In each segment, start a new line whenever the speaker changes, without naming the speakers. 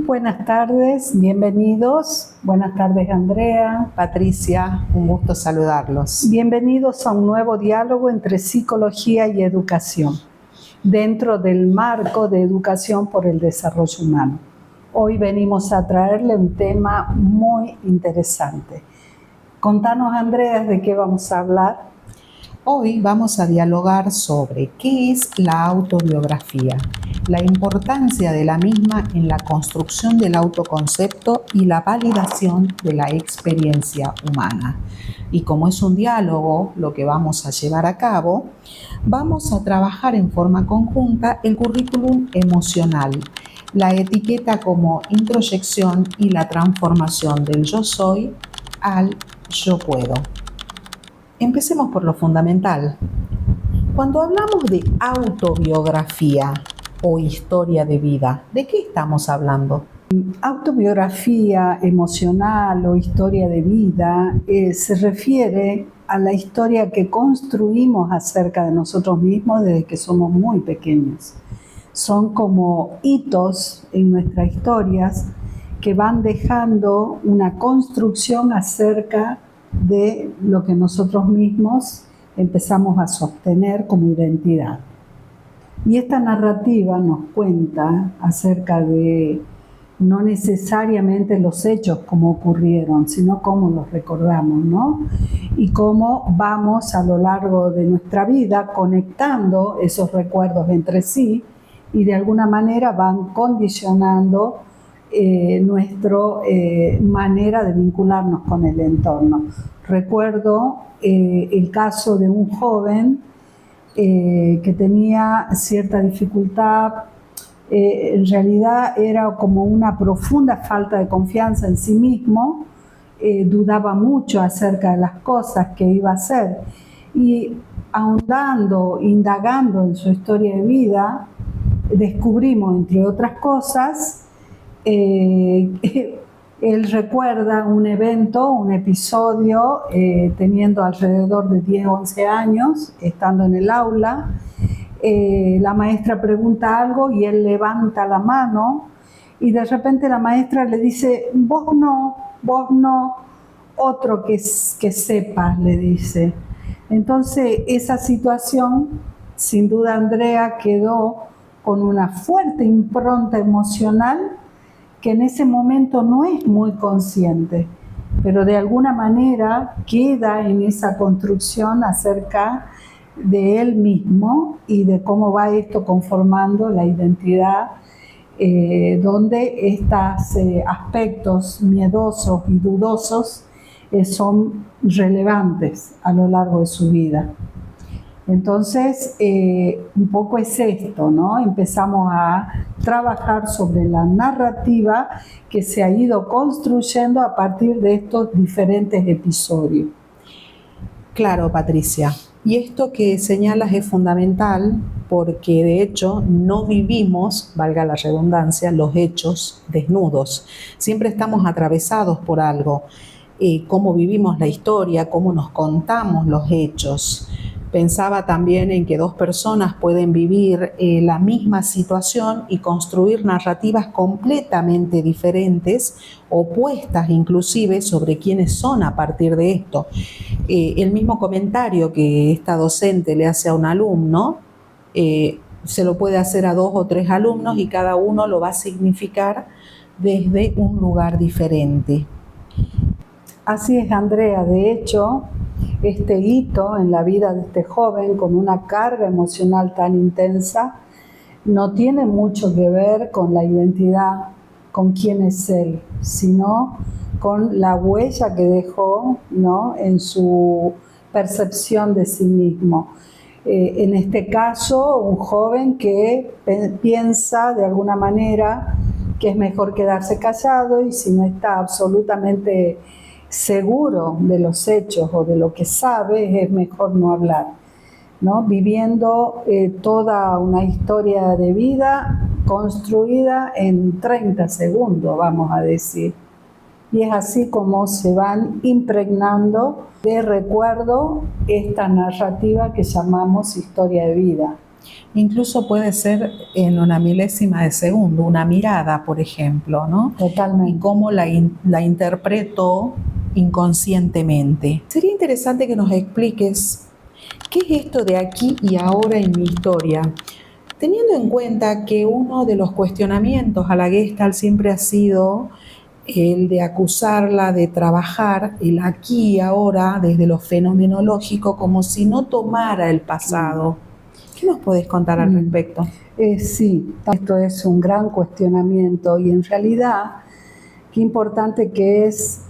buenas tardes, bienvenidos. Buenas tardes, Andrea.
Patricia, un gusto saludarlos.
Bienvenidos a un nuevo diálogo entre psicología y educación, dentro del marco de educación por el desarrollo humano. Hoy venimos a traerle un tema muy interesante. Contanos, Andrea, ¿de qué vamos a hablar?
Hoy vamos a dialogar sobre qué es la autobiografía, la importancia de la misma en la construcción del autoconcepto y la validación de la experiencia humana. Y como es un diálogo lo que vamos a llevar a cabo, vamos a trabajar en forma conjunta el currículum emocional, la etiqueta como introyección y la transformación del yo soy al yo puedo. Empecemos por lo fundamental. Cuando hablamos de autobiografía o historia de vida, ¿de qué estamos hablando?
Autobiografía emocional o historia de vida se refiere a la historia que construimos acerca de nosotros mismos desde que somos muy pequeños. Son como hitos en nuestras historias que van dejando una construcción acerca de lo que nosotros mismos empezamos a sostener como identidad. Y esta narrativa nos cuenta acerca de no necesariamente los hechos como ocurrieron, sino cómo los recordamos, ¿no? Y cómo vamos a lo largo de nuestra vida conectando esos recuerdos entre sí y de alguna manera van condicionando nuestra manera de vincularnos con el entorno. Recuerdo el caso de un joven que tenía cierta dificultad, en realidad era como una profunda falta de confianza en sí mismo, dudaba mucho acerca de las cosas que iba a hacer y ahondando, indagando en su historia de vida, descubrimos, entre otras cosas, él recuerda un evento, un episodio, teniendo alrededor de 10 o 11 años, estando en el aula. La maestra pregunta algo y él levanta la mano y de repente la maestra le dice, vos no, otro que sepas, le dice. Entonces esa situación, sin duda Andrea, quedó con una fuerte impronta emocional que en ese momento no es muy consciente, pero de alguna manera queda en esa construcción acerca de él mismo y de cómo va esto conformando la identidad, donde estos aspectos miedosos y dudosos son relevantes a lo largo de su vida. Entonces, un poco es esto, ¿no? Empezamos a trabajar sobre la narrativa que se ha ido construyendo a partir de estos diferentes episodios.
Claro, Patricia. Y esto que señalas es fundamental porque de hecho no vivimos, valga la redundancia, los hechos desnudos. Siempre estamos atravesados por algo. Cómo vivimos la historia, cómo nos contamos los hechos. Pensaba también en que dos personas pueden vivir la misma situación y construir narrativas completamente diferentes, opuestas inclusive, sobre quiénes son a partir de esto. El mismo comentario que esta docente le hace a un alumno, se lo puede hacer a 2 o 3 alumnos y cada uno lo va a significar desde un lugar diferente.
Así es, Andrea. De hecho, este hito en la vida de este joven con una carga emocional tan intensa no tiene mucho que ver con la identidad, con quién es él, sino con la huella que dejó, ¿no?, en su percepción de sí mismo. En este caso, un joven que piensa de alguna manera que es mejor quedarse callado y si no está absolutamente seguro de los hechos o de lo que sabe, es mejor no hablar, ¿no? Viviendo toda una historia de vida construida en 30 segundos, vamos a decir. Y es así como se van impregnando de recuerdo esta narrativa que llamamos historia de vida.
Incluso puede ser en una milésima de segundo, una mirada, por ejemplo, ¿no?
Totalmente.
Y cómo la interpreto inconscientemente. Sería interesante que nos expliques qué es esto de aquí y ahora en mi historia, teniendo en cuenta que uno de los cuestionamientos a la Gestalt siempre ha sido el de acusarla de trabajar el aquí y ahora desde lo fenomenológico como si no tomara el pasado. ¿Qué nos podés contar al respecto?
Sí, esto es un gran cuestionamiento y en realidad qué importante que es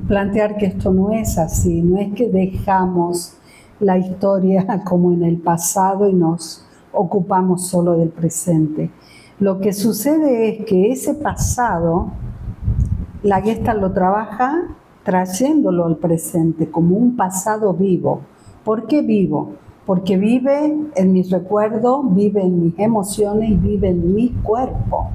plantear que esto no es así, no es que dejamos la historia como en el pasado y nos ocupamos solo del presente. Lo que sucede es que ese pasado, la Gestalt lo trabaja trayéndolo al presente como un pasado vivo. ¿Por qué vivo? Porque vive en mis recuerdos, vive en mis emociones y vive en mi cuerpo.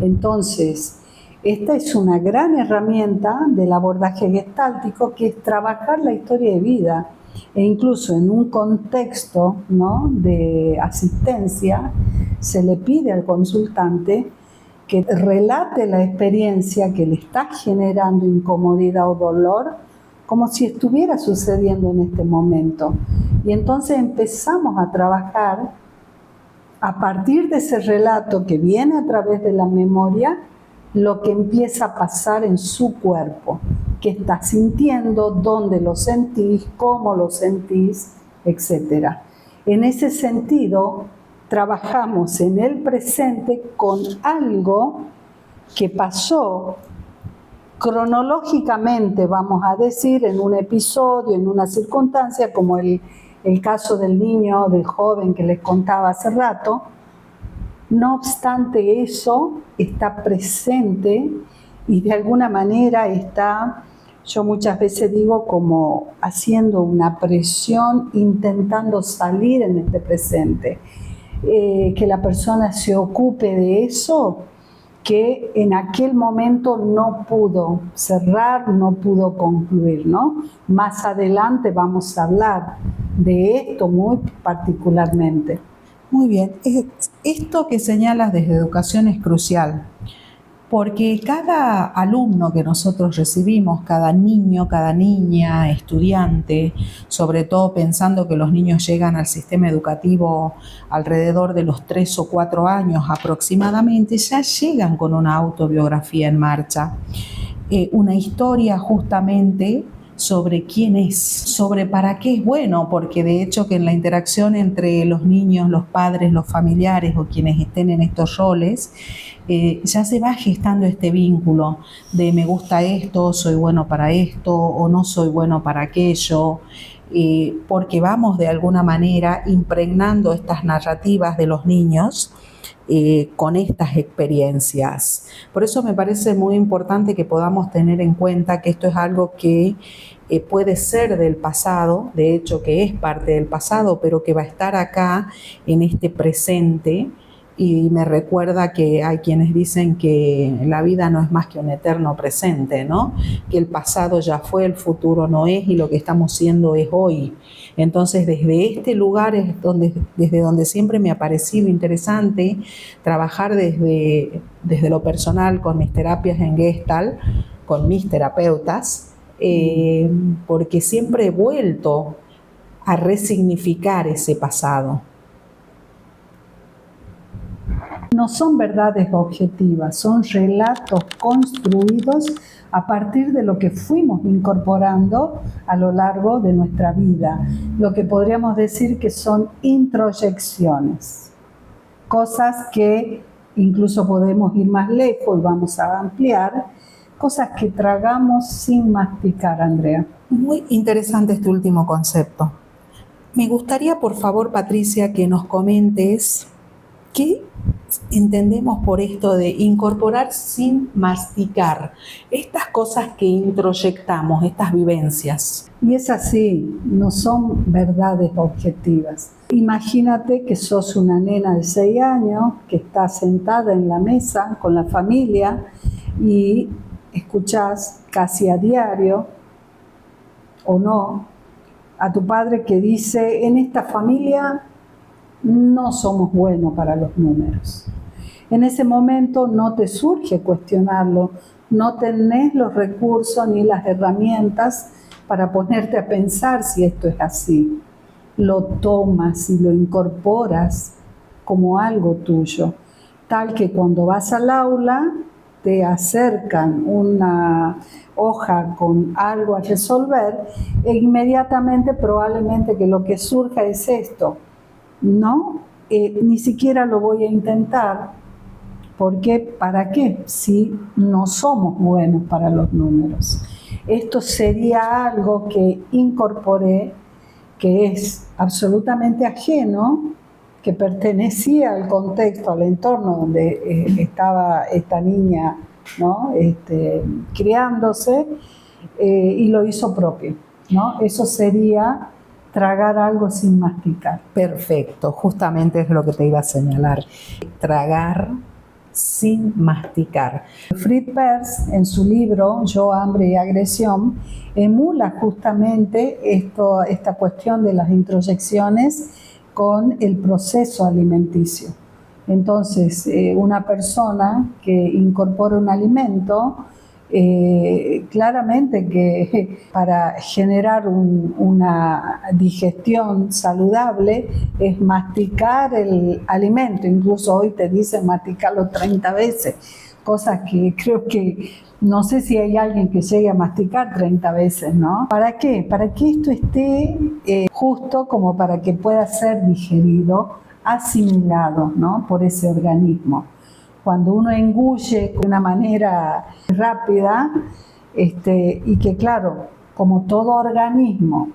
Entonces, esta es una gran herramienta del abordaje gestáltico, que es trabajar la historia de vida, e incluso en un contexto, ¿no?, de asistencia, se le pide al consultante que relate la experiencia que le está generando incomodidad o dolor como si estuviera sucediendo en este momento. Y entonces empezamos a trabajar a partir de ese relato que viene a través de la memoria, lo que empieza a pasar en su cuerpo, qué estás sintiendo, dónde lo sentís, cómo lo sentís, etc. En ese sentido, trabajamos en el presente con algo que pasó cronológicamente, vamos a decir, en un episodio, en una circunstancia, como el caso del niño, del joven que les contaba hace rato. No obstante eso, está presente y de alguna manera está, yo muchas veces digo, como haciendo una presión, intentando salir en este presente. Que la persona se ocupe de eso que en aquel momento no pudo cerrar, no pudo concluir, ¿no? Más adelante vamos a hablar de esto muy particularmente.
Muy bien, esto que señalas desde educación es crucial, porque cada alumno que nosotros recibimos, cada niño, cada niña, estudiante, sobre todo pensando que los niños llegan al sistema educativo alrededor de los 3 o 4 años aproximadamente, ya llegan con una autobiografía en marcha, una historia justamente sobre quién es, sobre para qué es bueno, porque de hecho que en la interacción entre los niños, los padres, los familiares o quienes estén en estos roles, ya se va gestando este vínculo de me gusta esto, soy bueno para esto o no soy bueno para aquello, porque vamos de alguna manera impregnando estas narrativas de los niños con estas experiencias. Por eso me parece muy importante que podamos tener en cuenta que esto es algo que puede ser del pasado, de hecho que es parte del pasado, pero que va a estar acá en este presente. Y me recuerda que hay quienes dicen que la vida no es más que un eterno presente, ¿no? Que el pasado ya fue, el futuro no es y lo que estamos siendo es hoy. Entonces, desde este lugar es desde donde siempre me ha parecido interesante trabajar desde lo personal con mis terapias en Gestalt, con mis terapeutas, porque siempre he vuelto a resignificar ese pasado.
No son verdades objetivas, son relatos construidos a partir de lo que fuimos incorporando a lo largo de nuestra vida. Lo que podríamos decir que son introyecciones, cosas que incluso podemos ir más lejos y vamos a ampliar, cosas que tragamos sin masticar, Andrea.
Muy interesante este último concepto. Me gustaría, por favor, Patricia, que nos comentes qué entendemos por esto de incorporar sin masticar, estas cosas que introyectamos, estas vivencias.
Y es así, no son verdades objetivas. Imagínate que sos una nena de 6 años que está sentada en la mesa con la familia y escuchás casi a diario, o no, a tu padre que dice: en esta familia no somos buenos para los números. En ese momento no te surge cuestionarlo, no tenés los recursos ni las herramientas para ponerte a pensar si esto es así. Lo tomas y lo incorporas como algo tuyo, tal que cuando vas al aula te acercan una hoja con algo a resolver e inmediatamente probablemente que lo que surja es esto. No, ni siquiera lo voy a intentar, porque ¿para qué? Si no somos buenos para los números. Esto sería algo que incorporé, que es absolutamente ajeno, que pertenecía al contexto, al entorno donde estaba esta niña, ¿no? Criándose, y lo hizo propio, ¿no? Eso sería tragar algo sin masticar.
Perfecto, justamente es lo que te iba a señalar. Tragar sin masticar.
Fritz Perls, en su libro Yo, hambre y agresión, emula justamente esta cuestión de las introyecciones con el proceso alimenticio. Entonces, una persona que incorpora un alimento, claramente que para generar una digestión saludable es masticar el alimento. Incluso hoy te dicen masticarlo 30 veces, cosas que creo que no sé si hay alguien que llegue a masticar 30 veces, ¿no? ¿Para qué? Para que esto esté justo como para que pueda ser digerido, asimilado, ¿no? Por ese organismo. Cuando uno engulle de una manera rápida, y que claro, como todo organismo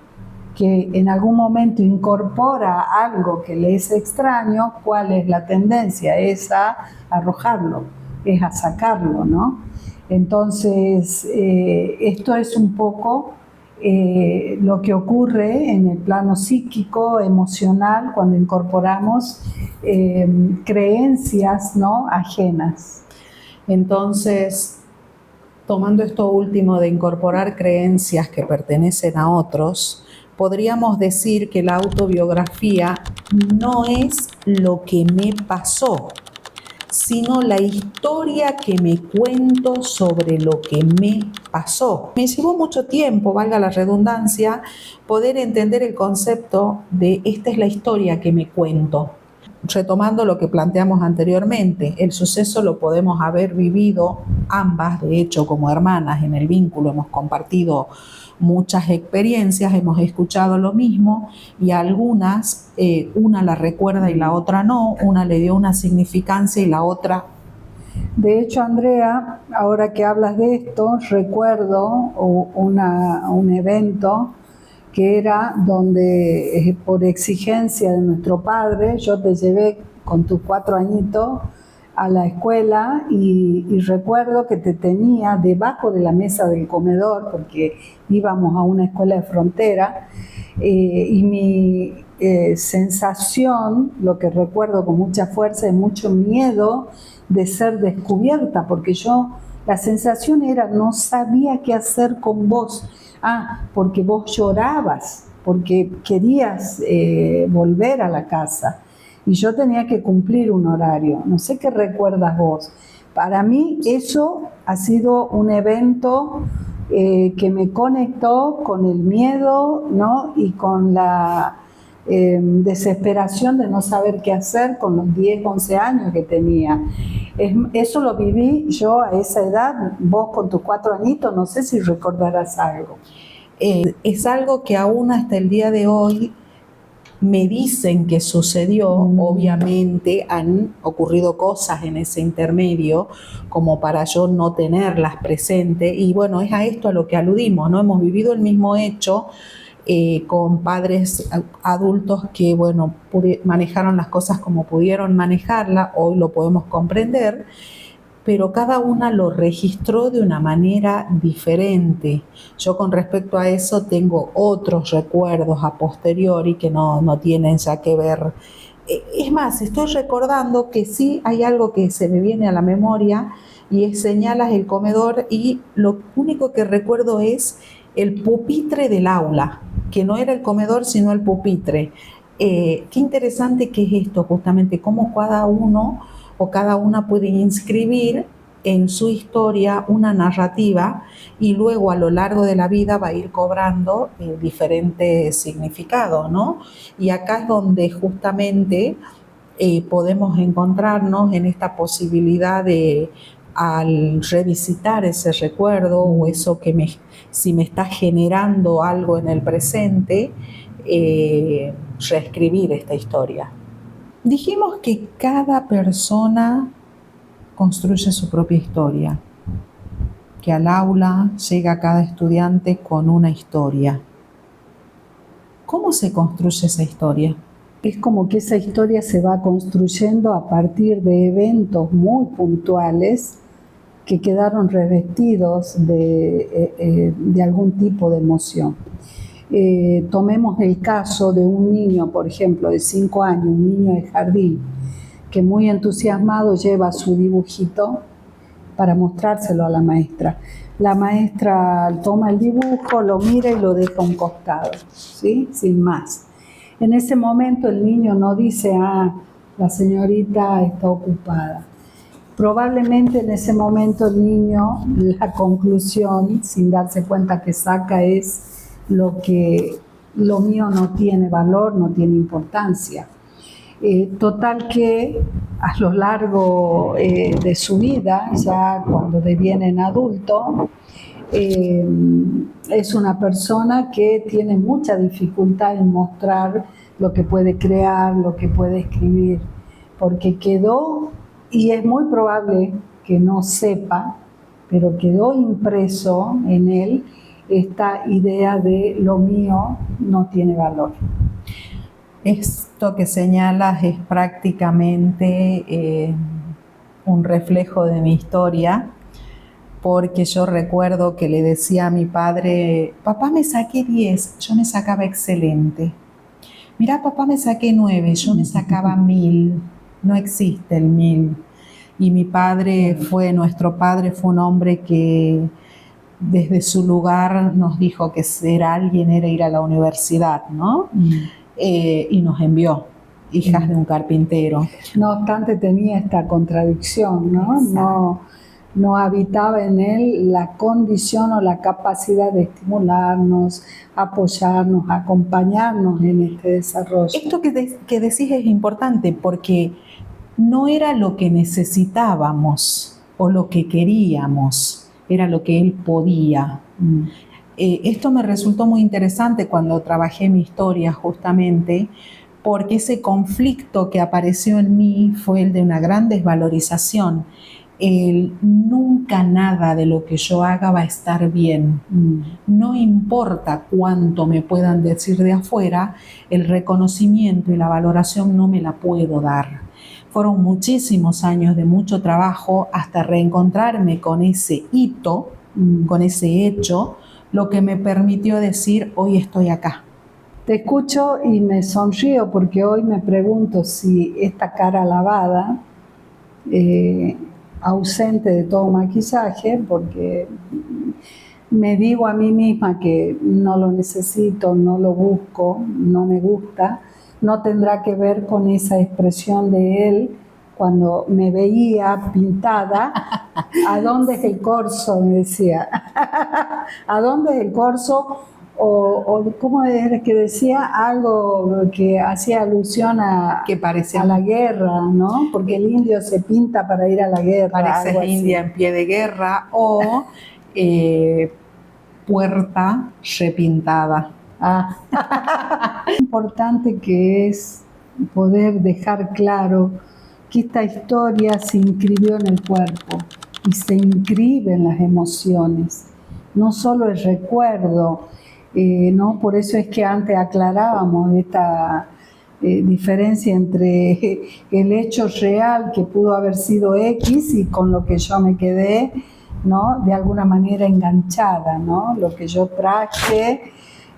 que en algún momento incorpora algo que le es extraño, ¿cuál es la tendencia? Es a arrojarlo, es a sacarlo, ¿no? Entonces, esto es un poco lo que ocurre en el plano psíquico, emocional, cuando incorporamos creencias, ¿no? Ajenas.
Entonces, tomando esto último de incorporar creencias que pertenecen a otros, podríamos decir que la autobiografía no es lo que me pasó, sino la historia que me cuento sobre lo que me pasó. Me llevó mucho tiempo, valga la redundancia, poder entender el concepto de esta es la historia que me cuento. Retomando lo que planteamos anteriormente, el suceso lo podemos haber vivido ambas, de hecho, como hermanas en el vínculo, hemos compartido muchas experiencias, hemos escuchado lo mismo y algunas, una la recuerda y la otra no, una le dio una significancia y la otra.
De hecho, Andrea, ahora que hablas de esto, recuerdo un evento que era donde por exigencia de nuestro padre, yo te llevé con tus 4 añitos a la escuela y recuerdo que te tenía debajo de la mesa del comedor, porque íbamos a una escuela de frontera, y mi sensación, lo que recuerdo con mucha fuerza, es mucho miedo de ser descubierta, porque la sensación era, no sabía qué hacer con vos. Porque vos llorabas, porque querías volver a la casa y yo tenía que cumplir un horario. No sé qué recuerdas vos. Para mí eso ha sido un evento que me conectó con el miedo, ¿no? Y con la desesperación de no saber qué hacer con los 10, 11 años que tenía. Eso lo viví yo a esa edad, vos con tus 4 añitos, no sé si recordarás algo.
Es algo que aún hasta el día de hoy me dicen que sucedió. Obviamente han ocurrido cosas en ese intermedio como para yo no tenerlas presentes y bueno, es a esto a lo que aludimos, ¿no? Hemos vivido el mismo hecho con padres adultos que, bueno, manejaron las cosas como pudieron manejarlas, hoy lo podemos comprender, pero cada una lo registró de una manera diferente. Yo con respecto a eso tengo otros recuerdos a posteriori que no tienen ya que ver. Es más, estoy recordando que sí hay algo que se me viene a la memoria y es señalas el comedor y lo único que recuerdo es el pupitre del aula, que no era el comedor sino el pupitre. Qué interesante que es esto, justamente, cómo cada uno o cada una puede inscribir en su historia una narrativa y luego a lo largo de la vida va a ir cobrando diferentes significados, ¿no? Y acá es donde justamente podemos encontrarnos en esta posibilidad de, al revisitar ese recuerdo o eso que si me está generando algo en el presente, reescribir esta historia. Dijimos que cada persona construye su propia historia, que al aula llega cada estudiante con una historia. ¿Cómo se construye esa historia?
Es como que esa historia se va construyendo a partir de eventos muy puntuales que quedaron revestidos de algún tipo de emoción. Tomemos el caso de un niño, por ejemplo, de 5 años, un niño de jardín, que muy entusiasmado lleva su dibujito para mostrárselo a la maestra. La maestra toma el dibujo, lo mira y lo deja a un costado, ¿sí? Sin más. En ese momento el niño no dice, la señorita está ocupada. Probablemente en ese momento el niño, la conclusión, sin darse cuenta que saca, es lo mío no tiene valor, no tiene importancia. Total que a lo largo de su vida, ya cuando deviene en adulto, es una persona que tiene mucha dificultad en mostrar lo que puede crear, lo que puede escribir, porque quedó, y es muy probable que no sepa, pero quedó impreso en él esta idea de lo mío no tiene valor.
Esto que señalas es prácticamente un reflejo de mi historia, porque yo recuerdo que le decía a mi padre, papá, me saqué 10, yo me sacaba excelente. Mirá, papá, me saqué 9, yo me sacaba 1000, no existe el 1000. Y mi padre nuestro padre fue un hombre que desde su lugar nos dijo que ser alguien era ir a la universidad, ¿no? Y nos envió, hijas de un carpintero.
No obstante tenía esta contradicción, ¿no? No habitaba en él la condición o la capacidad de estimularnos, apoyarnos, acompañarnos en este desarrollo.
Esto que decís es importante porque no era lo que necesitábamos o lo que queríamos, era lo que él podía. Esto me resultó muy interesante cuando trabajé mi historia justamente, porque ese conflicto que apareció en mí fue el de una gran desvalorización. Nunca nada de lo que yo haga va a estar bien. No importa cuánto me puedan decir de afuera, el reconocimiento y la valoración no me la puedo dar. Fueron muchísimos años de mucho trabajo hasta reencontrarme con ese hito, con ese hecho, lo que me permitió decir, hoy estoy acá.
Te escucho y me sonrío porque hoy me pregunto si esta cara lavada, ausente de todo maquillaje, porque me digo a mí misma que no lo necesito, no lo busco, no me gusta, no tendrá que ver con esa expresión de él cuando me veía pintada. ¿A dónde es el corso? Me decía. ¿A dónde es el corso? O ¿cómo era que decía? Algo que hacía alusión a la guerra, ¿no? Porque el indio se pinta para ir a la guerra.
Parece india en pie de guerra o puerta repintada.
Importante que es poder dejar claro que esta historia se inscribió en el cuerpo y se inscribe en las emociones, no solo el recuerdo, ¿no? Por eso es que antes aclarábamos esta diferencia entre el hecho real que pudo haber sido X y con lo que yo me quedé, ¿no? De alguna manera enganchada, ¿no? Lo que yo traje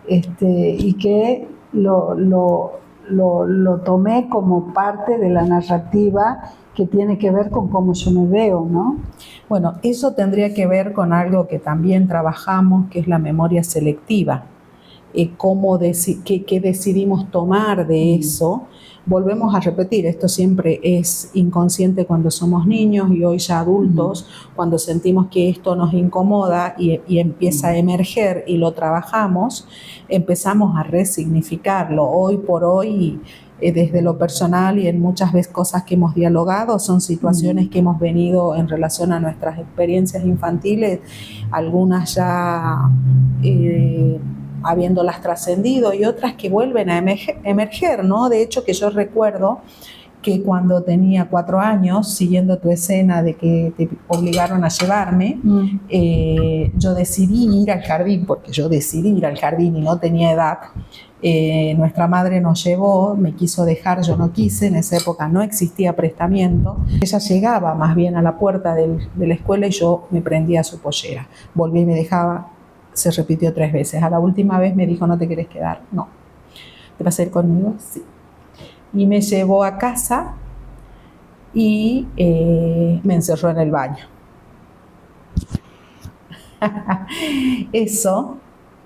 y que lo tomé como parte de la narrativa que tiene que ver con cómo yo me veo, ¿no?
Bueno, eso tendría que ver con algo que también trabajamos, que es la memoria selectiva, qué decidimos tomar de eso. Volvemos a repetir, esto siempre es inconsciente cuando somos niños y hoy ya adultos, cuando sentimos que esto nos incomoda y empieza a emerger y lo trabajamos, empezamos a resignificarlo. Hoy por hoy, desde lo personal y en muchas veces cosas que hemos dialogado, son situaciones que hemos venido en relación a nuestras experiencias infantiles, algunas ya habiéndolas trascendido y otras que vuelven a emerger, ¿no? De hecho, que yo recuerdo que cuando tenía 4 años, siguiendo tu escena de que te obligaron a llevarme, yo decidí ir al jardín, porque yo decidí ir al jardín y no tenía edad. Nuestra madre nos llevó, me quiso dejar, yo no quise, en esa época no existía prestamiento. Ella llegaba más bien a la puerta de la escuela y yo me prendía a su pollera. Volví y me dejaba. Se repitió 3 veces. A la última vez me dijo, ¿no te querés quedar? No. ¿Te vas a ir conmigo? Sí. Y me llevó a casa y me encerró en el baño. Eso,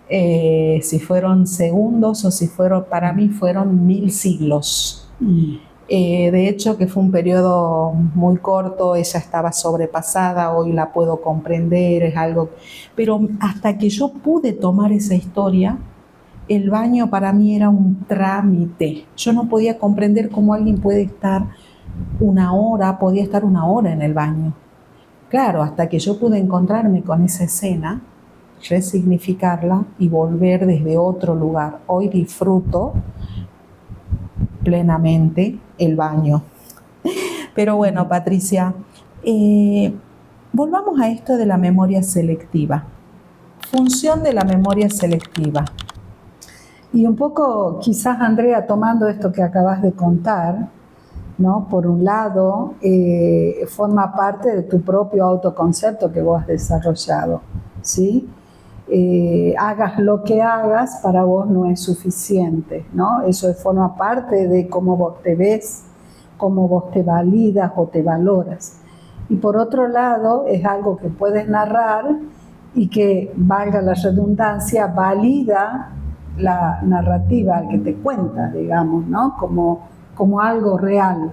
si fueron segundos o si fueron, para mí fueron 1000 siglos. De hecho, que fue un periodo muy corto, ella estaba sobrepasada, hoy la puedo comprender, es algo... Pero hasta que yo pude tomar esa historia, el baño para mí era un trámite. Yo no podía comprender cómo alguien puede estar podía estar una hora en el baño. Claro, hasta que yo pude encontrarme con esa escena, resignificarla y volver desde otro lugar. Hoy disfruto plenamente el baño. Pero bueno, Patricia, volvamos a esto de la memoria selectiva. Función de la memoria selectiva.
Y un poco, quizás, Andrea, tomando esto que acabas de contar, ¿no? Por un lado, forma parte de tu propio autoconcepto que vos has desarrollado, ¿sí? Hagas lo que hagas, para vos no es suficiente, ¿no? Eso forma parte de cómo vos te ves, cómo vos te validas o te valoras. Y por otro lado, es algo que puedes narrar y que, valga la redundancia, valida la narrativa que te cuenta, digamos, ¿no? Como algo real,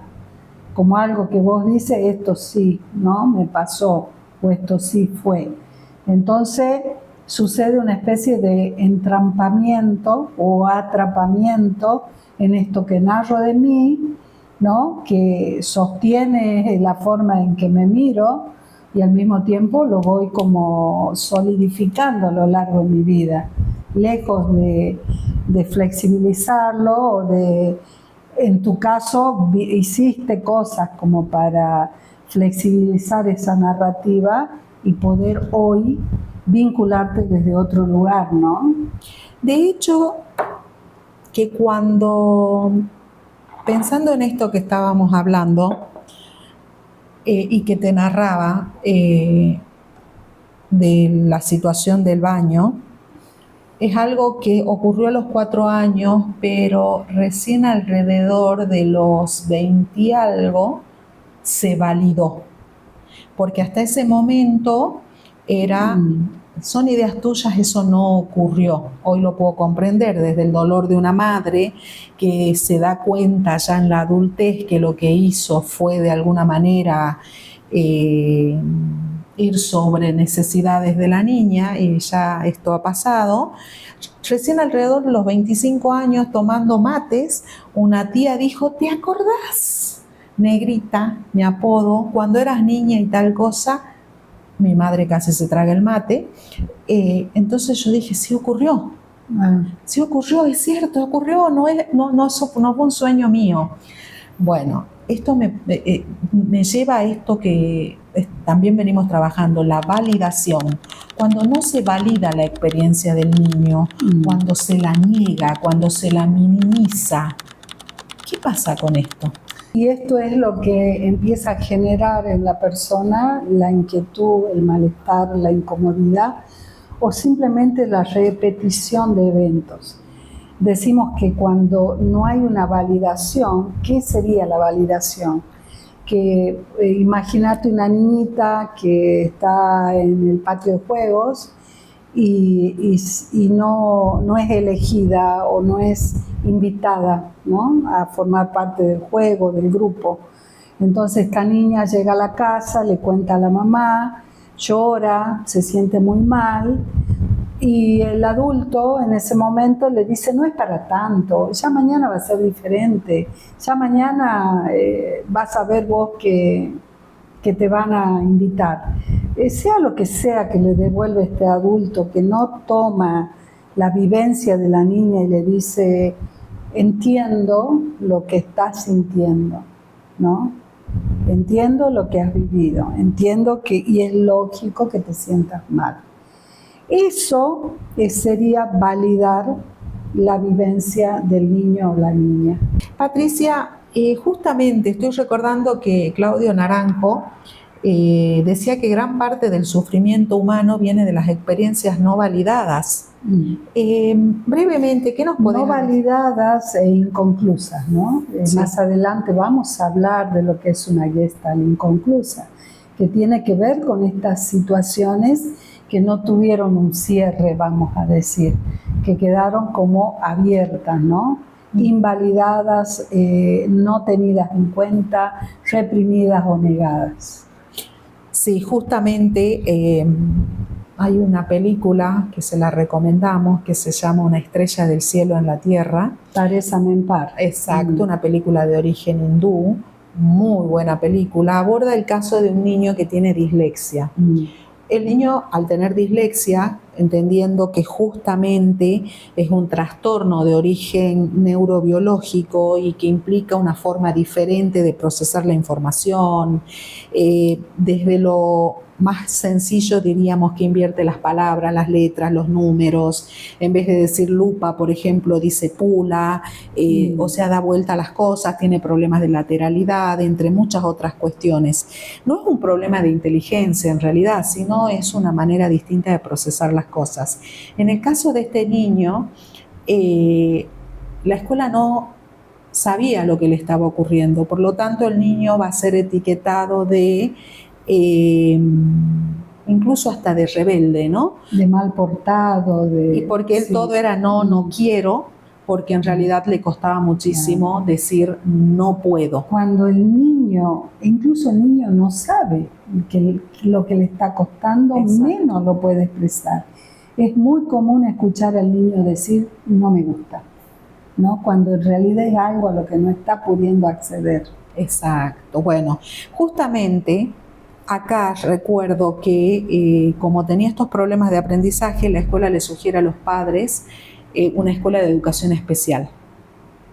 como algo que vos dices, esto sí, ¿no? Me pasó, o esto sí fue. Entonces, sucede una especie de entrampamiento o atrapamiento en esto que narro de mí, ¿no? Que sostiene la forma en que me miro y al mismo tiempo lo voy como solidificando a lo largo de mi vida, lejos de flexibilizarlo o de, en tu caso, hiciste cosas como para flexibilizar esa narrativa y poder hoy vincularte desde otro lugar, ¿no?
De hecho, que cuando, pensando en esto que estábamos hablando y que te narraba de la situación del baño, es algo que ocurrió a los 4 años, pero recién alrededor de los 20 y algo se validó. Porque hasta ese momento son ideas tuyas, eso no ocurrió. Hoy lo puedo comprender desde el dolor de una madre que se da cuenta ya en la adultez que lo que hizo fue de alguna manera ir sobre necesidades de la niña, y ya esto ha pasado. Recién alrededor de los 25 años, tomando mates, una tía dijo, ¿te acordás, Negrita, mi apodo, cuando eras niña y tal cosa? Mi madre casi se traga el mate. Entonces yo dije, sí ocurrió. Sí ocurrió, es cierto, ocurrió, no fue un sueño mío. Bueno, esto me lleva a esto que también venimos trabajando, la validación. Cuando no se valida la experiencia del niño, cuando se la niega, cuando se la minimiza, ¿qué pasa con esto?
Y esto es lo que empieza a generar en la persona la inquietud, el malestar, la incomodidad o simplemente la repetición de eventos. Decimos que cuando no hay una validación, ¿qué sería la validación? Que imagínate una niñita que está en el patio de juegos y no es elegida o no es invitada, ¿no?, a formar parte del juego, del grupo. Entonces esta niña llega a la casa, le cuenta a la mamá, llora, se siente muy mal, y el adulto en ese momento le dice: no es para tanto, ya mañana va a ser diferente, ya mañana vas a ver vos que te van a invitar. Sea lo que sea que le devuelve este adulto, que no toma la vivencia de la niña y le dice: entiendo lo que estás sintiendo, ¿no? Entiendo lo que has vivido, entiendo que, y es lógico que te sientas mal. Eso sería validar la vivencia del niño o la niña.
Patricia, justamente estoy recordando que Claudio Naranjo decía que gran parte del sufrimiento humano viene de las experiencias no validadas. Brevemente, ¿qué nos podemos
No validadas e inconclusas, ¿no? Sí. Más adelante vamos a hablar de lo que es una Gestalt inconclusa, que tiene que ver con estas situaciones que no tuvieron un cierre, vamos a decir, que quedaron como abiertas, ¿no? Invalidadas, no tenidas en cuenta, reprimidas o negadas.
Sí, justamente hay una película que se la recomendamos que se llama Una estrella del cielo en la tierra.
Teresa Mempar.
Exacto, una película de origen hindú, muy buena película. Aborda el caso de un niño que tiene dislexia. El niño, al tener dislexia, entendiendo que justamente es un trastorno de origen neurobiológico y que implica una forma diferente de procesar la información, desde lo más sencillo diríamos que invierte las palabras, las letras, los números, en vez de decir lupa, por ejemplo, dice pula, o sea, da vuelta a las cosas, tiene problemas de lateralidad, entre muchas otras cuestiones. No es un problema de inteligencia en realidad, sino es una manera distinta de procesar las cosas. En el caso de este niño, la escuela no sabía lo que le estaba ocurriendo, por lo tanto el niño va a ser etiquetado de incluso hasta de rebelde, ¿no?
De mal portado.
Y porque él todo era no quiero, porque en realidad le costaba muchísimo decir no puedo.
Cuando el niño, incluso el niño no sabe que lo que le está costando, exacto, menos lo puede expresar. Es muy común escuchar al niño decir no me gusta, ¿no? Cuando en realidad es algo a lo que no está pudiendo acceder.
Exacto. Bueno, justamente acá recuerdo que como tenía estos problemas de aprendizaje, la escuela le sugiere a los padres una escuela de educación especial.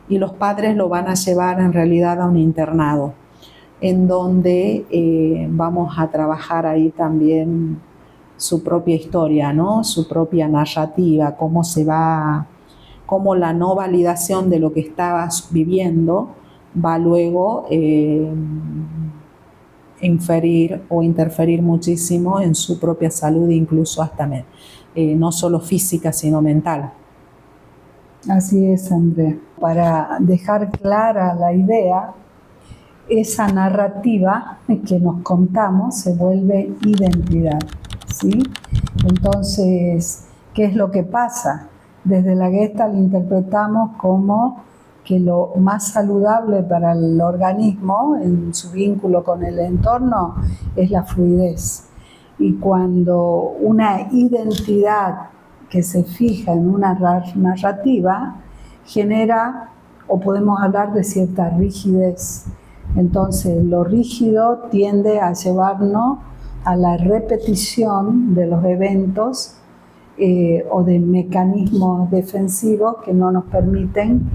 Y los padres lo van a llevar en realidad a un internado, en donde vamos a trabajar ahí también su propia historia, ¿no? Su propia narrativa, cómo la no validación de lo que estabas viviendo va luego inferir o interferir muchísimo en su propia salud, incluso hasta no solo física, sino mental.
Así es, Andrea. Para dejar clara la idea, esa narrativa que nos contamos se vuelve identidad, ¿sí? Entonces, ¿qué es lo que pasa? Desde la Gestalt interpretamos como que lo más saludable para el organismo en su vínculo con el entorno es la fluidez. Y cuando una identidad que se fija en una narrativa genera, o podemos hablar de cierta rigidez. Entonces, lo rígido tiende a llevarnos a la repetición de los eventos o de mecanismos defensivos que no nos permiten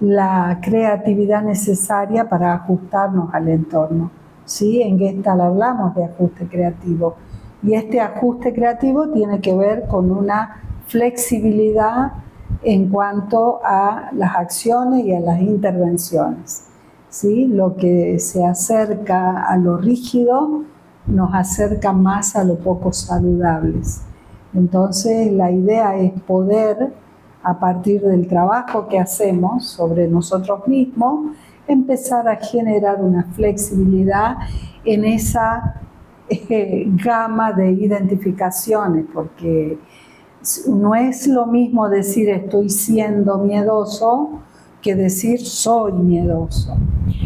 la creatividad necesaria para ajustarnos al entorno. ¿Sí? En Gestalt hablamos de ajuste creativo. Y este ajuste creativo tiene que ver con una flexibilidad en cuanto a las acciones y a las intervenciones. ¿Sí? Lo que se acerca a lo rígido nos acerca más a lo poco saludables. Entonces, la idea es poder, a partir del trabajo que hacemos sobre nosotros mismos, empezar a generar una flexibilidad en esa gama de identificaciones, porque no es lo mismo decir estoy siendo miedoso que decir soy miedoso,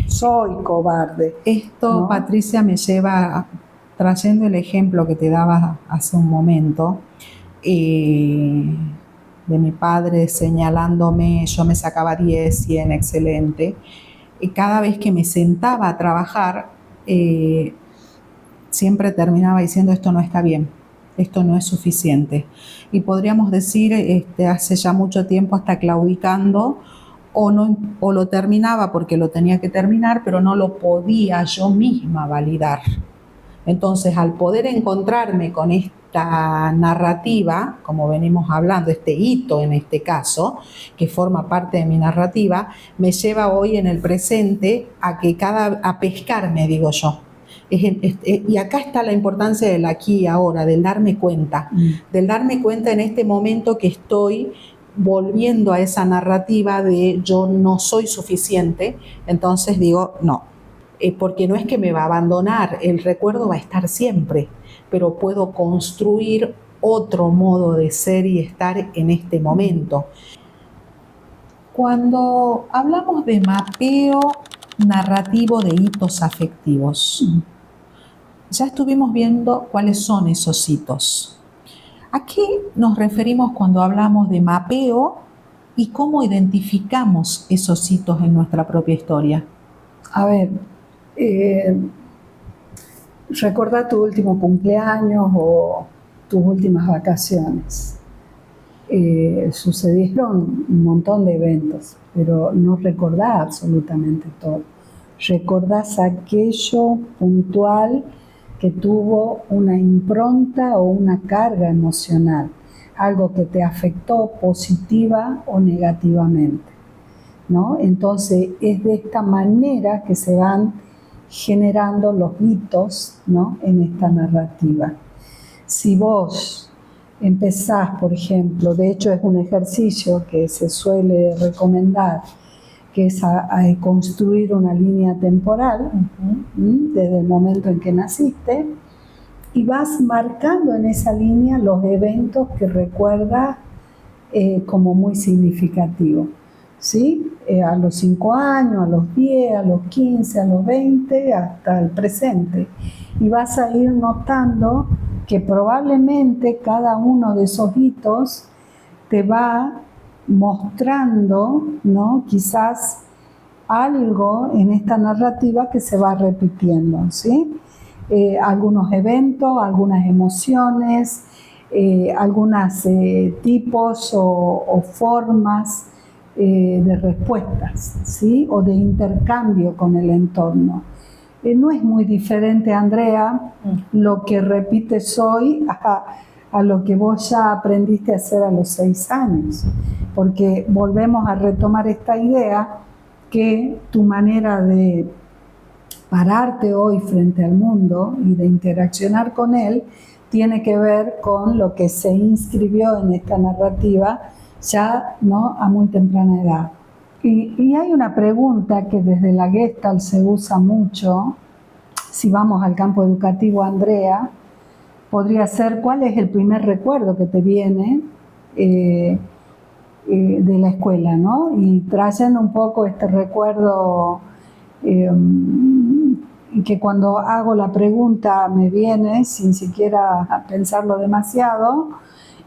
soy cobarde.
Esto,
¿no?
Patricia, me lleva, trayendo el ejemplo que te daba hace un momento, de mi padre señalándome, yo me sacaba 10, 100, excelente. Y cada vez que me sentaba a trabajar, siempre terminaba diciendo esto no está bien, esto no es suficiente. Y podríamos decir, hace ya mucho tiempo hasta claudicando, o lo terminaba porque lo tenía que terminar, pero no lo podía yo misma validar. Entonces, al poder encontrarme con esta narrativa, como venimos hablando, este hito en este caso, que forma parte de mi narrativa, me lleva hoy en el presente a pescarme, digo yo. Y acá está la importancia del aquí y ahora, del darme cuenta en este momento que estoy volviendo a esa narrativa de yo no soy suficiente, entonces digo no. Porque no es que me va a abandonar, el recuerdo va a estar siempre, pero puedo construir otro modo de ser y estar en este momento. Cuando hablamos de mapeo narrativo de hitos afectivos, ya estuvimos viendo cuáles son esos hitos. ¿A qué nos referimos cuando hablamos de mapeo y cómo identificamos esos hitos en nuestra propia historia?
A ver, recordá tu último cumpleaños o tus últimas vacaciones. Sucedieron un montón de eventos, pero no recordás absolutamente todo. Recordás aquello puntual que tuvo una impronta o una carga emocional, algo que te afectó positiva o negativamente, ¿no? Entonces es de esta manera que se van generando los hitos, ¿no?, en esta narrativa. Si vos empezás, por ejemplo, de hecho es un ejercicio que se suele recomendar, que es a construir una línea temporal desde el momento en que naciste, y vas marcando en esa línea los eventos que recuerdas como muy significativos, ¿sí? A los 5 años, a los 10, a los 15, a los 20, hasta el presente. Y vas a ir notando que probablemente cada uno de esos hitos te va mostrando, ¿no?, quizás algo en esta narrativa que se va repitiendo, ¿sí? Algunos eventos, algunas emociones, algunos tipos o formas de respuestas, ¿sí?, o de intercambio con el entorno. No es muy diferente, Andrea, lo que repites hoy a lo que vos ya aprendiste a hacer a los 6 años, porque volvemos a retomar esta idea que tu manera de pararte hoy frente al mundo y de interaccionar con él tiene que ver con lo que se inscribió en esta narrativa ya, ¿no?, a muy temprana edad. Y hay una pregunta que desde la Gestalt se usa mucho, si vamos al campo educativo, Andrea, podría ser ¿cuál es el primer recuerdo que te viene de la escuela, ¿no? Y trayendo un poco este recuerdo que cuando hago la pregunta me viene sin siquiera pensarlo demasiado,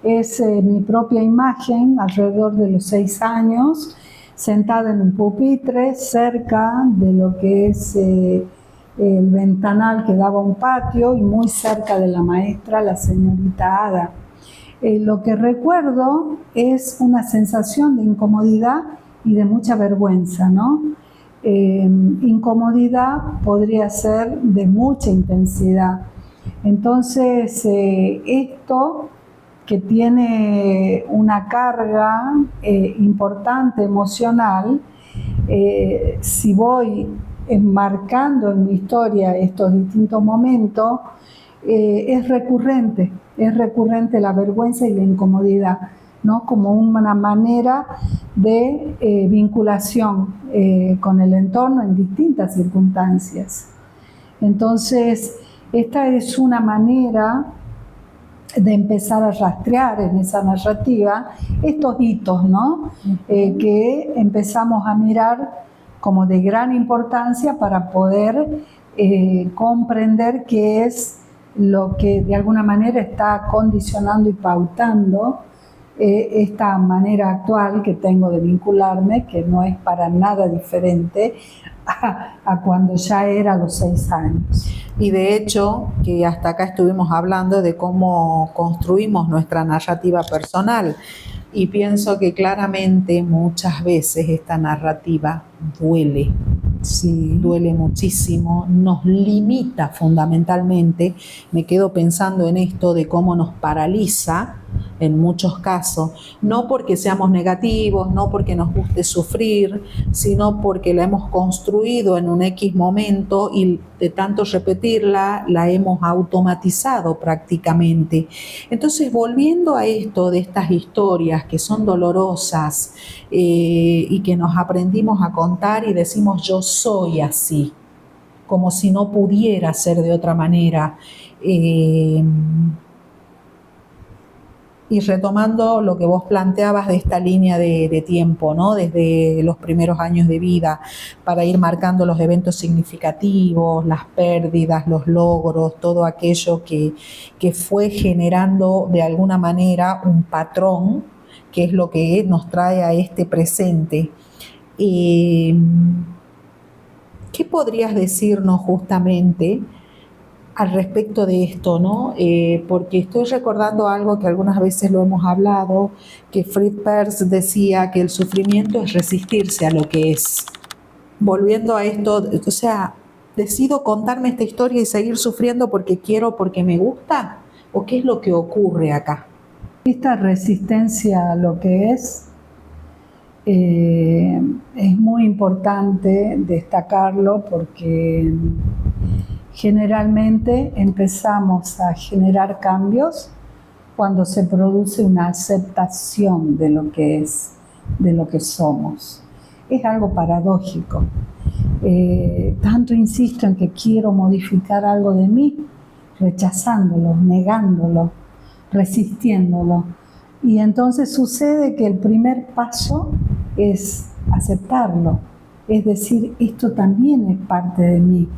es mi propia imagen alrededor de los 6 años, sentada en un pupitre cerca de lo que es el ventanal que daba a un patio y muy cerca de la maestra, la señorita Ada. Lo que recuerdo es una sensación de incomodidad y de mucha vergüenza, ¿no? Incomodidad podría ser de mucha intensidad. Entonces, esto que tiene una carga importante emocional, si voy enmarcando en mi historia estos distintos momentos, es recurrente la vergüenza y la incomodidad, ¿no?, como una manera de vinculación con el entorno en distintas circunstancias. Entonces, Esta es una manera de empezar a rastrear en esa narrativa estos hitos, ¿no? Que empezamos a mirar como de gran importancia para poder comprender qué es lo que de alguna manera está condicionando y pautando esta manera actual que tengo de vincularme, que no es para nada diferente a cuando ya era a los 6 años.
Y de hecho, que hasta acá estuvimos hablando de cómo construimos nuestra narrativa personal. Y pienso que claramente muchas veces esta narrativa duele. Sí, duele muchísimo, nos limita fundamentalmente. Me quedo pensando en esto de cómo nos paraliza en muchos casos, no porque seamos negativos, no porque nos guste sufrir, sino porque la hemos construido en un X momento y de tanto repetirla, la hemos automatizado prácticamente. Entonces, volviendo a esto de estas historias que son dolorosas y que nos aprendimos a contar y decimos yo soy así, como si no pudiera ser de otra manera. Y retomando lo que vos planteabas de esta línea de tiempo, ¿no? Desde los primeros años de vida, para ir marcando los eventos significativos, las pérdidas, los logros, todo aquello que fue generando de alguna manera un patrón, que es lo que nos trae a este presente. ¿Qué podrías decirnos justamente al respecto de esto, ¿no? Porque estoy recordando algo que algunas veces lo hemos hablado, que Fritz Perls decía que el sufrimiento es resistirse a lo que es. Volviendo a esto, o sea, ¿decido contarme esta historia y seguir sufriendo porque quiero, porque me gusta? ¿O qué es lo que ocurre acá?
Esta resistencia a lo que es muy importante destacarlo porque generalmente empezamos a generar cambios cuando se produce una aceptación de lo que es, de lo que somos. Es algo paradójico. Tanto insisto en que quiero modificar algo de mí, rechazándolo, negándolo, resistiéndolo. Y entonces sucede que el primer paso es aceptarlo. Es decir, esto también es parte de mí.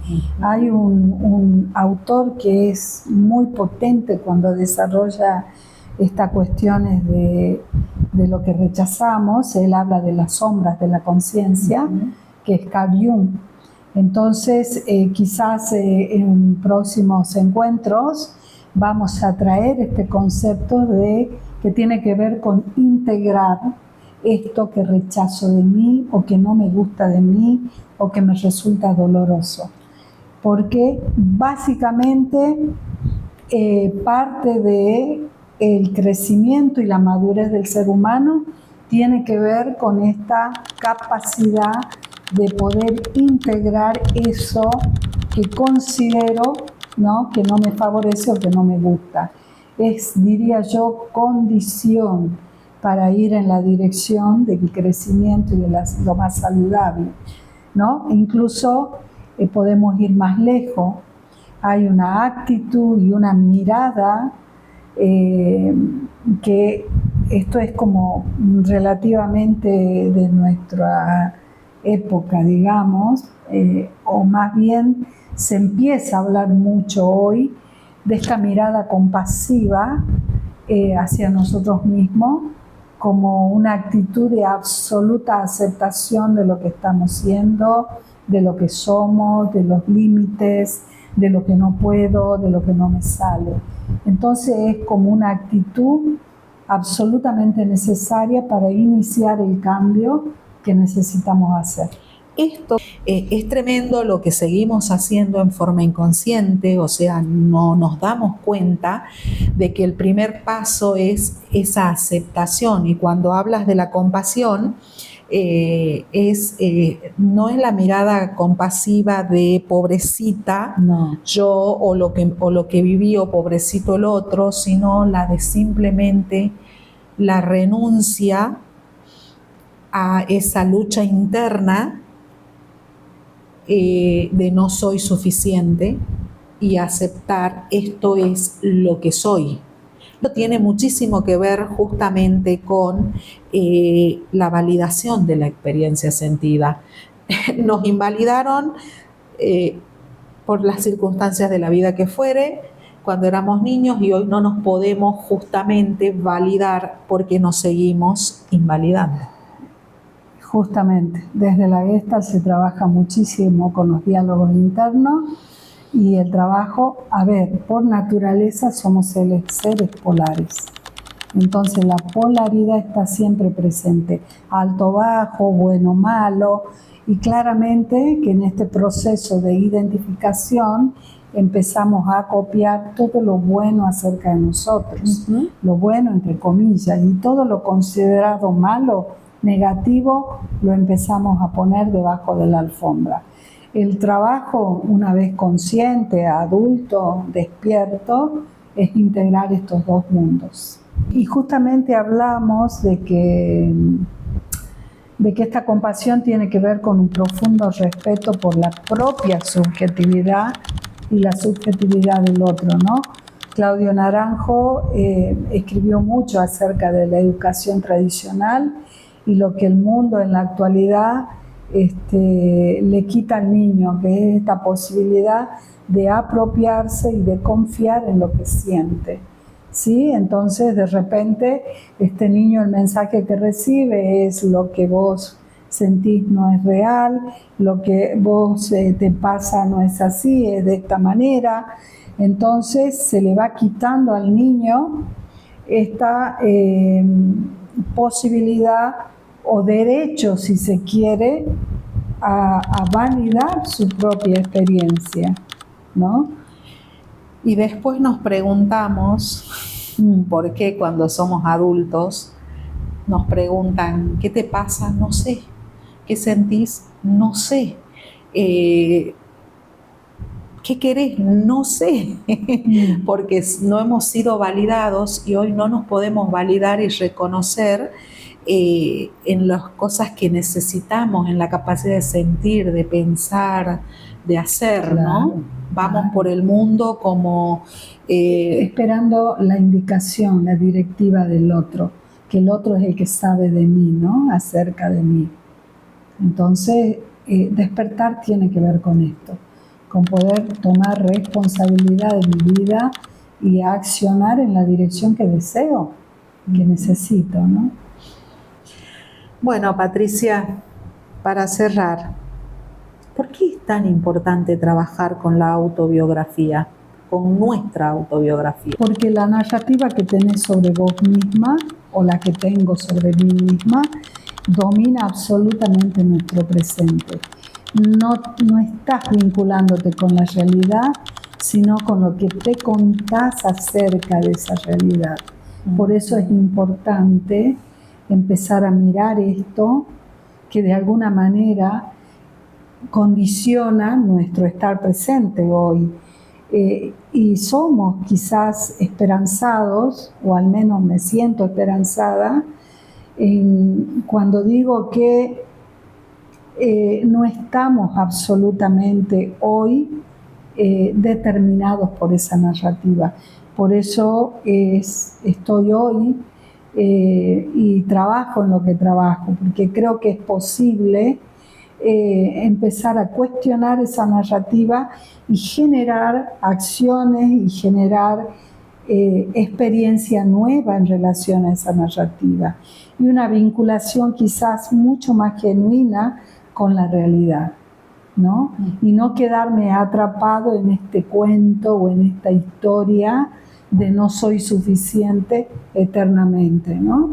Hay un autor que es muy potente cuando desarrolla estas cuestiones de lo que rechazamos. Él habla de las sombras de la conciencia, que es Carl Jung. Entonces, quizás en próximos encuentros vamos a traer este concepto que tiene que ver con integrar esto que rechazo de mí o que no me gusta de mí o que me resulta doloroso. Porque básicamente parte del crecimiento y la madurez del ser humano tiene que ver con esta capacidad de poder integrar eso que considero, ¿no?, que no me favorece o que no me gusta. Es, diría yo, condición para ir en la dirección del crecimiento y de lo más saludable, ¿no? Incluso podemos ir más lejos. Hay una actitud y una mirada que esto es como relativamente de nuestra época, digamos, o más bien se empieza a hablar mucho hoy de esta mirada compasiva hacia nosotros mismos, como una actitud de absoluta aceptación de lo que estamos siendo, de lo que somos, de los límites, de lo que no puedo, de lo que no me sale. Entonces es como una actitud absolutamente necesaria para iniciar el cambio que necesitamos hacer.
Esto es tremendo lo que seguimos haciendo en forma inconsciente, o sea, no nos damos cuenta de que el primer paso es esa aceptación. Y cuando hablas de la compasión, no es la mirada compasiva de pobrecita,
no,
yo o lo que viví o pobrecito el otro, sino la de simplemente la renuncia a esa lucha interna de no soy suficiente, y aceptar esto es lo que soy. Esto tiene muchísimo que ver justamente con la validación de la experiencia sentida. Nos invalidaron por las circunstancias de la vida que fuere cuando éramos niños y hoy no nos podemos justamente validar porque nos seguimos invalidando.
Justamente, desde la Gestalt se trabaja muchísimo con los diálogos internos y el trabajo, por naturaleza somos seres polares. Entonces la polaridad está siempre presente, alto, bajo, bueno, malo, y claramente que en este proceso de identificación empezamos a copiar todo lo bueno acerca de nosotros, lo bueno entre comillas, y todo lo considerado malo, negativo, lo empezamos a poner debajo de la alfombra. El trabajo, una vez consciente, adulto, despierto, es integrar estos dos mundos. Y justamente hablamos de que esta compasión tiene que ver con un profundo respeto por la propia subjetividad y la subjetividad del otro, ¿no? Claudio Naranjo escribió mucho acerca de la educación tradicional y lo que el mundo en la actualidad le quita al niño, que es esta posibilidad de apropiarse y de confiar en lo que siente. ¿Sí? Entonces, de repente, este niño, el mensaje que recibe es lo que vos sentís no es real, lo que vos te pasa no es así, es de esta manera. Entonces, se le va quitando al niño esta posibilidad o derecho, si se quiere, a validar su propia experiencia, ¿no?
Y después nos preguntamos por qué cuando somos adultos nos preguntan, ¿qué te pasa? No sé. ¿Qué sentís? No sé. ¿Qué querés? No sé. Porque no hemos sido validados y hoy no nos podemos validar y reconocer en las cosas que necesitamos, en la capacidad de sentir, de pensar, de hacer, ¿no? Vamos por el mundo como
esperando la indicación, la directiva del otro, que el otro es el que sabe de mí, ¿no? Acerca de mí. Entonces, despertar tiene que ver con esto, con poder tomar responsabilidad de mi vida y accionar en la dirección que deseo, que necesito, ¿no?
Bueno, Patricia, para cerrar, ¿por qué es tan importante trabajar con la autobiografía, con nuestra autobiografía?
Porque la narrativa que tenés sobre vos misma o la que tengo sobre mí misma domina absolutamente nuestro presente. No estás vinculándote con la realidad, sino con lo que te contás acerca de esa realidad. Por eso es importante empezar a mirar esto, que de alguna manera condiciona nuestro estar presente hoy. Y somos quizás esperanzados, o al menos me siento esperanzada, cuando digo que no estamos absolutamente hoy determinados por esa narrativa. Por eso estoy hoy y trabajo en lo que trabajo, porque creo que es posible empezar a cuestionar esa narrativa y generar acciones y generar experiencia nueva en relación a esa narrativa y una vinculación quizás mucho más genuina con la realidad, ¿no? Y no quedarme atrapado en este cuento o en esta historia de no soy suficiente eternamente, ¿no?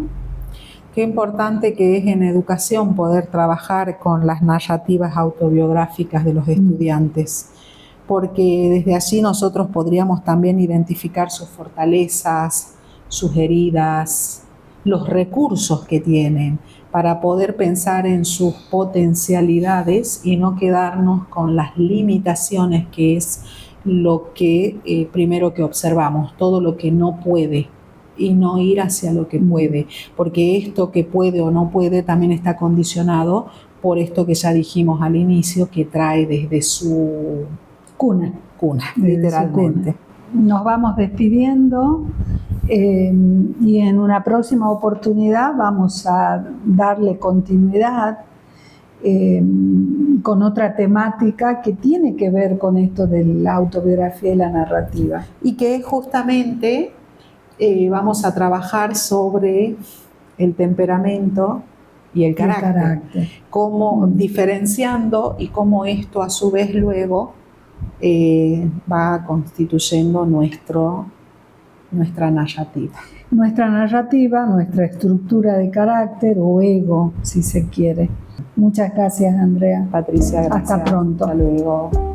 Qué importante que es en educación poder trabajar con las narrativas autobiográficas de los estudiantes, porque desde allí nosotros podríamos también identificar sus fortalezas, sus heridas, los recursos que tienen para poder pensar en sus potencialidades y no quedarnos con las limitaciones, que es lo que primero que observamos, todo lo que no puede, y no ir hacia lo que puede, porque esto que puede o no puede también está condicionado por esto que ya dijimos al inicio, que trae desde su
cuna.
cuna,
Desde su
literalmente.
cuna. Nos vamos despidiendo y en una próxima oportunidad vamos a darle continuidad con otra temática que tiene que ver con esto de la autobiografía y la narrativa.
Y que justamente vamos a trabajar sobre el temperamento y el carácter. Cómo diferenciando y cómo esto a su vez luego va constituyendo nuestra narrativa.
Nuestra narrativa, nuestra estructura de carácter o ego, si se quiere. Muchas gracias, Andrea.
Patricia, gracias.
Hasta pronto.
Hasta luego.